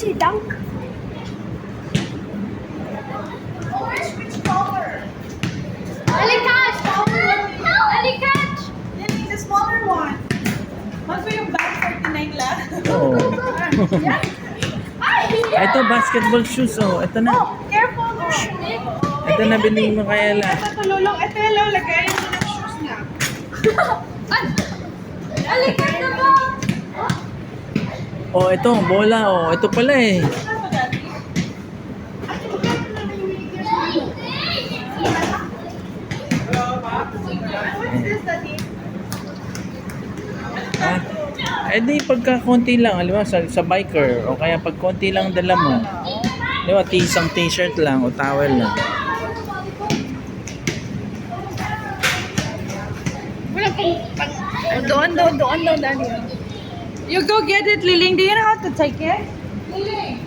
see dunk? Which color? Ali, catch! Ali, catch! Lily, the smaller one. Wag mo yung bag 49 lang. Oo. Ay! Ito, basketball shoes. Oh, ito na. Oh, careful. Ito na binili mo kay Ella. Ito tululong. Ito yung lagayan mo ng shoes niya. Ali, catch na ba? Oh, ito, bola. Oh, ito pala eh. Ano ba, Daddy? What's this, Daddy? Ha? Eh di pagka konti lang, alam mo, sa biker, o kaya pag konti lang dala mo, di ba, isang t-shirt lang o towel lang. Wala pong doon, Daddy. You go get it, Liling. Do you know how to take it? Liling.